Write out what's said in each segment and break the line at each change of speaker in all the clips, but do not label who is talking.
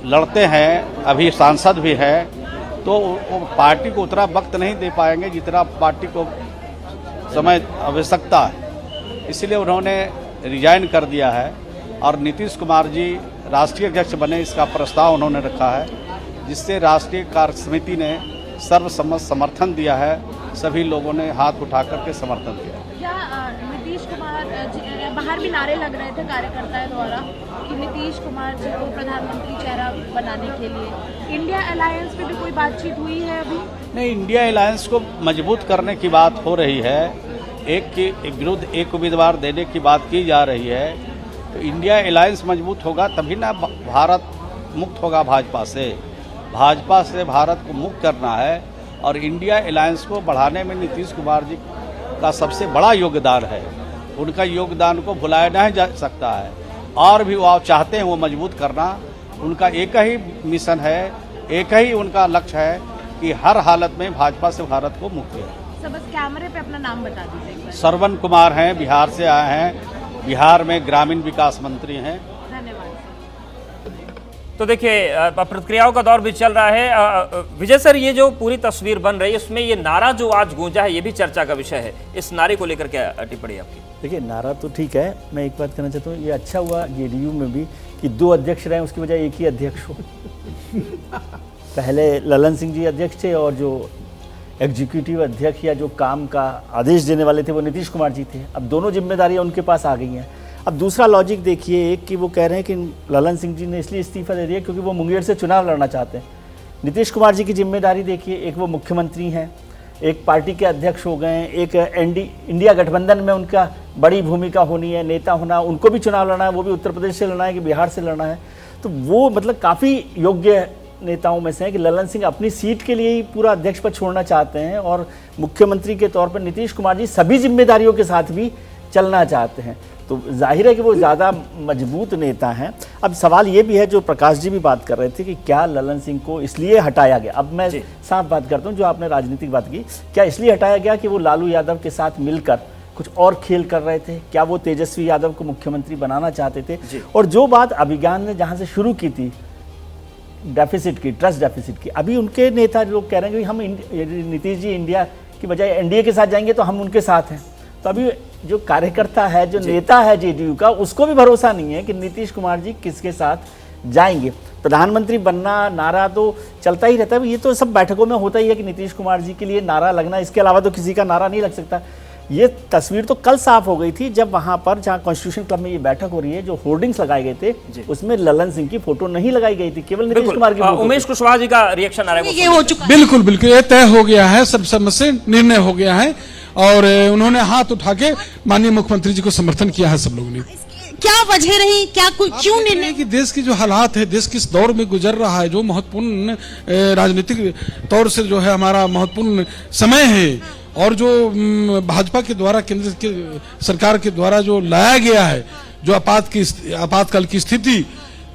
लड़ते हैं, अभी सांसद भी हैं, तो वो पार्टी को उतना वक्त नहीं दे पाएंगे जितना पार्टी को समय आवश्यकता है। इसलिए उन्होंने रिजाइन कर दिया है और नीतीश कुमार जी राष्ट्रीय अध्यक्ष बने, इसका प्रस्ताव उन्होंने रखा है, जिससे राष्ट्रीय कार्य समिति ने सर्वसम्मत समर्थन दिया है। सभी लोगों ने हाथ उठा करके समर्थन दिया।
क्या नीतीश कुमार बाहर भी नारे लग रहे थे कार्यकर्ताओं द्वारा कि नीतीश कुमार जी को प्रधानमंत्री चेहरा बनाने के लिए इंडिया अलायंस पे भी कोई बातचीत हुई है अभी? नहीं, इंडिया अलायंस को मजबूत करने की बात हो रही है, एक के विरुद्ध एक उम्मीदवार देने की बात की जा रही है। तो इंडिया अलायंस मजबूत होगा तभी ना भारत मुक्त होगा भाजपा से। भाजपा से भारत को मुक्त करना है और इंडिया अलायंस को बढ़ाने में नीतीश कुमार जी का सबसे बड़ा योगदान है। उनका योगदान को भुलाया नहीं जा सकता है और भी वो चाहते हैं वो मजबूत करना। उनका एक ही मिशन है, एक ही उनका लक्ष्य है कि हर हालत में भाजपा से भारत को मुक्त है। सब बस कैमरे पे अपना नाम बता दीजिए।
श्रवण कुमार हैं, बिहार से आए हैं, बिहार में ग्रामीण विकास मंत्री हैं।
तो देखिए प्रतिक्रियाओं का दौर भी चल रहा है। विजय सर, ये जो पूरी तस्वीर बन रही है उसमें ये नारा जो आज गूंजा है ये भी चर्चा का विषय है। इस नारे को लेकर क्या टिप्पणी आपकी?
देखिए, नारा तो ठीक है, मैं एक बात कहना चाहता हूँ, ये अच्छा हुआ जेडीयू में भी कि 2 अध्यक्ष रहे, उसकी बजाय एक ही अध्यक्ष हो। पहले ललन सिंह जी अध्यक्ष थे और जो एग्जीक्यूटिव अध्यक्ष या जो काम का आदेश देने वाले थे वो नीतीश कुमार जी थे। अब दोनों जिम्मेदारियाँ उनके पास आ गई हैं। अब दूसरा लॉजिक देखिए, एक कि वो कह रहे हैं कि ललन सिंह जी ने इसलिए इस्तीफा दे दिया क्योंकि वो मुंगेर से चुनाव लड़ना चाहते हैं। नीतीश कुमार जी की जिम्मेदारी देखिए, एक वो मुख्यमंत्री हैं, एक पार्टी के अध्यक्ष हो गए हैं, एक इंडिया गठबंधन में उनका बड़ी भूमिका होनी है, नेता होना, उनको भी चुनाव लड़ना है, वो भी उत्तर प्रदेश से लड़ना है कि बिहार से लड़ना है। तो वो मतलब काफ़ी योग्य नेताओं में से हैं कि ललन सिंह अपनी सीट के लिए ही पूरा अध्यक्ष पद छोड़ना चाहते हैं और मुख्यमंत्री के तौर पर नीतीश कुमार जी सभी जिम्मेदारियों के साथ भी चलना चाहते हैं। तो जाहिर है कि वो ज़्यादा मजबूत नेता हैं। अब सवाल ये भी है, जो प्रकाश जी भी बात कर रहे थे कि क्या ललन सिंह को इसलिए हटाया गया। अब मैं साफ बात करता हूँ, जो आपने राजनीतिक बात की, क्या इसलिए हटाया गया कि वो लालू यादव के साथ मिलकर कुछ और खेल कर रहे थे? क्या वो तेजस्वी यादव को मुख्यमंत्री बनाना चाहते थे? और जो बात अभिज्ञान ने जहाँ से शुरू की थी डेफिसिट की, ट्रस्ट डेफिसिट की, अभी उनके नेता लोग कह रहे हैं कि हम नीतीश जी इंडिया की बजाय एनडीए के साथ जाएंगे तो हम उनके साथ हैं। तो अभी जो कार्यकर्ता है, जो नेता है जेडीयू का, उसको भी भरोसा नहीं है कि नीतीश कुमार जी किसके साथ जाएंगे। प्रधानमंत्री बनना नारा तो चलता ही रहता है, ये तो सब बैठकों में होता ही है कि नीतीश कुमार जी के लिए नारा लगना, इसके अलावा तो किसी का नारा नहीं लग सकता। ये तस्वीर तो कल साफ हो गई थी जब वहां पर, जहां कॉन्स्टिट्यूशन क्लब में ये बैठक हो रही है, जो होर्डिंग्स लगाए गए थे उसमें ललन सिंह की फोटो नहीं लगाई गई थी, केवल नीतीश कुमार की फोटो।
उमेश कुशवाहा जी का रिएक्शन आ रहा है,
ये हो चुका।
बिल्कुल बिल्कुल, ये तय हो गया है, सब समझ से निर्णय हो गया है और उन्होंने हाथ उठा के माननीय मुख्यमंत्री जी को समर्थन किया है सब लोगों ने।
क्या वजह रही, क्या क्यों निर्णय?
कि देश की जो हालात है, देश किस दौर में गुजर रहा है, जो महत्वपूर्ण राजनीतिक तौर से जो है हमारा महत्वपूर्ण समय है, और जो भाजपा के द्वारा केंद्र के सरकार के द्वारा जो लाया गया है, जो आपातकाल की स्थिति,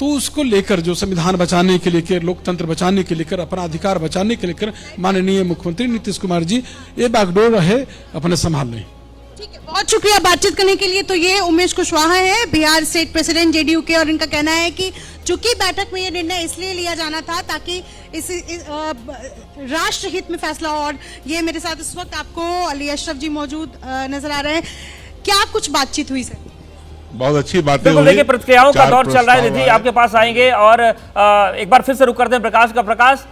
तो उसको लेकर जो संविधान बचाने के लेकर, लोकतंत्र बचाने के लेकर, अपना अधिकार बचाने के लेकर माननीय मुख्यमंत्री नीतीश कुमार जी ये बागडोर रहे अपने संभाल लें।
ठीक है, बहुत शुक्रिया बातचीत करने के लिए। तो ये उमेश कुशवाहा है, बिहार स्टेट प्रेसिडेंट जेडीयू के, और इनका कहना है कि चूंकि बैठक में ये निर्णय इसलिए लिया जाना था ताकि इस राष्ट्र हित में फैसला हो। और ये मेरे साथ इस वक्त आपको अली अशरफ जी मौजूद नजर आ रहे हैं। क्या कुछ बातचीत हुई सर?
बहुत अच्छी बातें हुई।
देखिए, प्रतिक्रियाओं का दौर चल रहा है। निधि, आपके पास आएंगे और एक बार फिर से रुक करते हैं प्रकाश का। प्रकाश,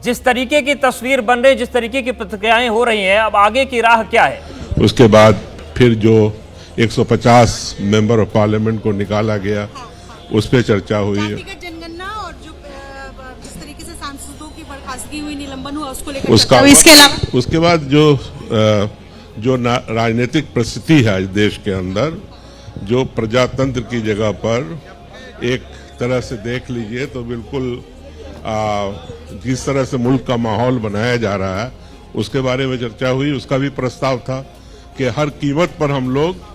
जिस तरीके की तस्वीर बन रही, जिस तरीके की प्रतिक्रियाएं हो रही हैं, अब आगे की राह क्या है?
उसके बाद फिर जो 150 मेंबर ऑफ पार्लियामेंट को निकाला गया, उस पर चर्चा हुई।
जनगणना और जो जिस तरीके से सांसदों की बर्खास्तगी हुई, निलंबन हुआ, उसको लेकर इसके अलावा
उसके बाद जो राजनीतिक परिस्थिति है देश के अंदर, जो प्रजातंत्र की जगह पर एक तरह से देख लीजिए तो बिल्कुल जिस तरह से मुल्क का माहौल बनाया जा रहा है, उसके बारे में चर्चा हुई। उसका भी प्रस्ताव था कि हर कीमत पर हम लोग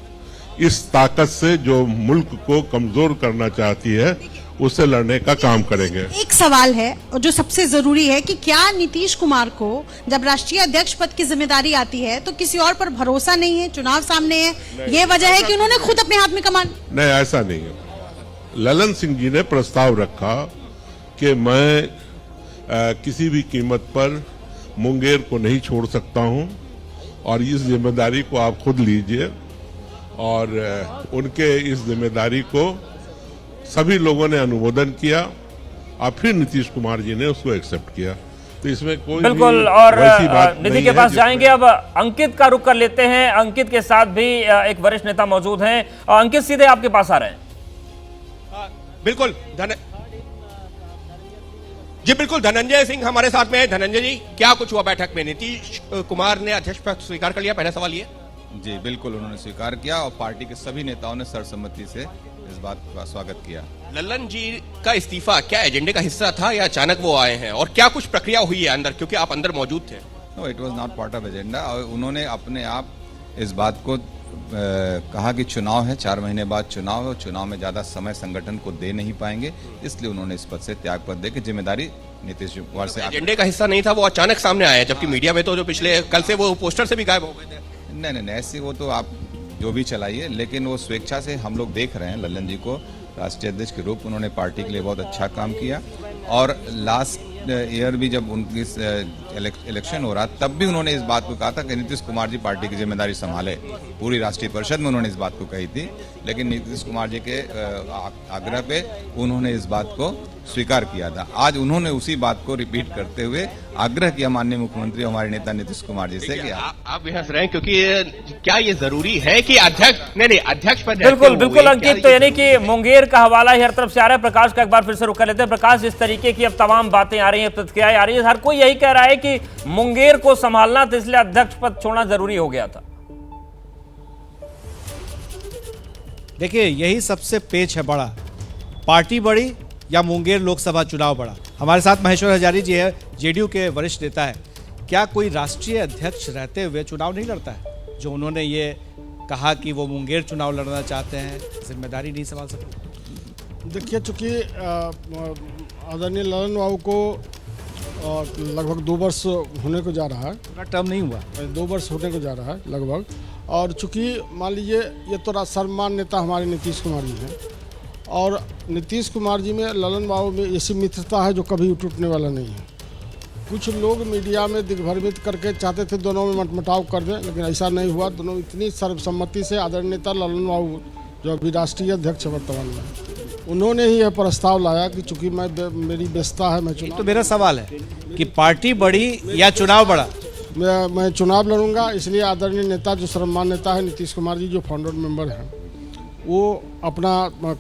इस ताकत से जो मुल्क को कमजोर करना चाहती है उससे लड़ने का काम करेंगे।
एक सवाल है और जो सबसे जरूरी है कि क्या नीतीश कुमार को जब राष्ट्रीय अध्यक्ष पद की जिम्मेदारी आती है तो किसी और पर भरोसा नहीं है? चुनाव सामने है, ये वजह है कि उन्होंने खुद अपने हाथ में कमान?
नहीं, ऐसा नहीं है। ललन सिंह जी ने प्रस्ताव रखा कि मैं किसी भी कीमत पर मुंगेर को नहीं छोड़ सकता हूं और इस जिम्मेदारी को आप खुद लीजिए। और उनके इस जिम्मेदारी को सभी लोगों ने अनुमोदन किया और फिर नीतीश कुमार जी ने उसको एक्सेप्ट किया। तो इसमें कोई
बिल्कुल। और निधि के पास जाएंगे, अब अंकित का रुख कर लेते हैं। अंकित के साथ भी एक वरिष्ठ नेता मौजूद हैं। अंकित, सीधे आपके पास आ रहे हैं।
बिल्कुल बिल्कुल धनंजय सिंह हमारे साथ में है। धनंजय जी, क्या कुछ हुआ बैठक में? नीतीश कुमार ने अध्यक्ष पद स्वीकार कर लिया, पहला सवाल ये।
जी बिल्कुल, उन्होंने स्वीकार किया और पार्टी के सभी नेताओं ने सर्वसम्मति से इस बात का स्वागत किया।
लल्लन जी का इस्तीफा क्या एजेंडे का हिस्सा था या अचानक वो आए हैं, और क्या कुछ प्रक्रिया हुई है अंदर, क्योंकि आप अंदर मौजूद थे?
No, it was not part of agenda. और उन्होंने अपने आप इस बात को कहा कि चुनाव है, 4 महीने बाद चुनाव है और चुनाव में ज्यादा समय संगठन को दे नहीं पाएंगे, इसलिए उन्होंने इस पद से त्याग पत्र दे के जिम्मेदारी नीतीश कुमार से।
एजेंडे का हिस्सा नहीं था, वो अचानक सामने आया, जबकि मीडिया में तो जो पिछले कल से वो पोस्टर से भी गायब हो गए थे।
नहीं, ऐसे वो तो आप जो भी चलाइए, लेकिन वो स्वेच्छा से हम लोग देख रहे हैं लल्लन जी को राष्ट्रीय अध्यक्ष के रूप। उन्होंने पार्टी के लिए बहुत अच्छा काम किया और लास्ट ईयर भी जब उनकी इलेक्शन हो रहा तब भी उन्होंने इस बात को कहा था कि नीतीश कुमार जी पार्टी की जिम्मेदारी संभाले। पूरी राष्ट्रीय परिषद में उन्होंने इस बात को कही थी, लेकिन नीतीश कुमार जी के आग्रह पे उन्होंने इस बात को स्वीकार किया था। आज उन्होंने उसी बात को रिपीट करते हुए आग्रह किया माननीय मुख्यमंत्री हमारे नेता नीतीश कुमार जी से कि
आप भी हंस रहे हैं, क्योंकि क्या ये जरूरी है कि अध्यक्ष नहीं अध्यक्ष पद?
बिल्कुल अंकित, तो यानी कि मुंगेर का हवाला ही हर तरफ से आ रहा है। प्रकाश का एक बार फिर से रुक कर लेते हैं। प्रकाश, इस तरीके की अब तमाम बातें आ रही हैं, प्रतिक्रियाएं आ रही है, हर कोई यही कह रहा है कि मुंगेर को संभालना था, इसलिए अध्यक्ष पद छोड़ना जरूरी हो गया था।
देखिए, यही सबसे पेच है बड़ा, पार्टी बड़ी या मुंगेर लोकसभा चुनाव बड़ा। हमारे साथ महेश्वर हजारी जी है, जेडीयू के वरिष्ठ नेता है। क्या कोई राष्ट्रीय अध्यक्ष रहते हुए चुनाव नहीं लड़ता है? जो उन्होंने ये कहा कि वो मुंगेर चुनाव लड़ना चाहते हैं, जिम्मेदारी नहीं संभाल सकते।
देखिए, चूंकि आदरणीय ललन बाबू को लगभग 2 वर्ष होने को जा रहा है,
पूरा टर्म नहीं हुआ,
2 वर्ष होने को जा रहा है लगभग। और चूंकि मान लीजिए ये तो सम्मान नेता हमारे नीतीश कुमार जी हैं, और नीतीश कुमार जी में ललन बाबू में ऐसी मित्रता है जो कभी टूटने वाला नहीं है। कुछ लोग मीडिया में दिग्भ्रमित करके चाहते थे दोनों में मतमटाव कर दें, लेकिन ऐसा नहीं हुआ। दोनों इतनी सर्वसम्मति से आदरणीय नेता ललन बाबू जो अभी राष्ट्रीय अध्यक्ष वर्तमान में, उन्होंने ही यह प्रस्ताव लाया कि चूंकि मेरी व्यस्तता है, मैं चुनाव।
तो मेरा सवाल है कि पार्टी बड़ी या चुनाव बड़ा?
मैं चुनाव लड़ूंगा, इसलिए आदरणीय नेता जो सम्मान नेता है नीतीश कुमार जी, जो फाउंडर मेंबर हैं, वो अपना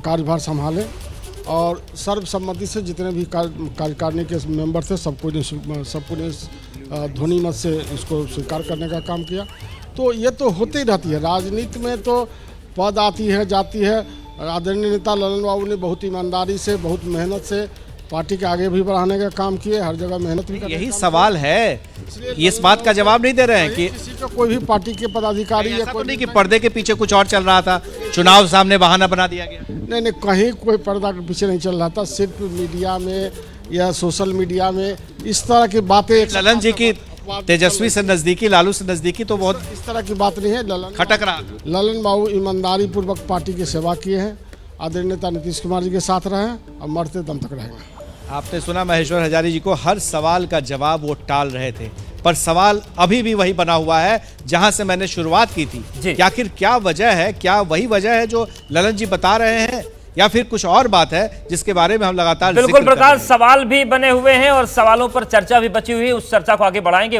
कार्यभार संभालें और सर्वसम्मति से जितने भी कार्यकारिणी के मेंबर थे सबको ने ध्वनि मत से इसको स्वीकार करने का काम किया। तो ये तो होती रहती है राजनीति में, तो पद आती है जाती है। आदरणीय नेता ललन बाबू ने बहुत ईमानदारी से, बहुत मेहनत से पार्टी के आगे भी बढ़ाने का काम किए, हर जगह मेहनत भी।
यही सवाल है, इस बात का जवाब नहीं दे रहे हैं कि
किसी को कोई भी पार्टी के पदाधिकारी या कोई
नहीं कि पर्दे के पीछे कुछ और चल रहा था, चुनाव सामने बहाना बना दिया गया।
नहीं, कहीं कोई पर्दा के पीछे नहीं चल रहा था। सिर्फ मीडिया में या सोशल मीडिया में इस तरह की बातें,
ललन जी की तेजस्वी से नजदीकी, लालू से नजदीकी, तो बहुत
इस तरह की बात नहीं है।
खटक रहा।
ललन बाबू ईमानदारी पूर्वक पार्टी की सेवा किए हैं, आदरणीय नेता नीतीश कुमार जी के साथ रहे और मरते दम तक रहेंगे।
आपने सुना महेश्वर हजारी जी को, हर सवाल का जवाब वो टाल रहे थे, पर सवाल अभी भी वही बना हुआ है जहां से मैंने शुरुआत की थी कि आखिर क्या वजह है, क्या वही वजह है जो ललन जी बता रहे हैं, या फिर कुछ और बात है जिसके बारे में हम लगातार
बिल्कुल प्रकाश, सवाल भी बने हुए हैं और सवालों पर चर्चा भी बची हुई है, उस चर्चा को आगे बढ़ाएंगे।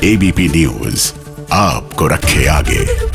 एबीपी न्यूज आपको रखे आगे।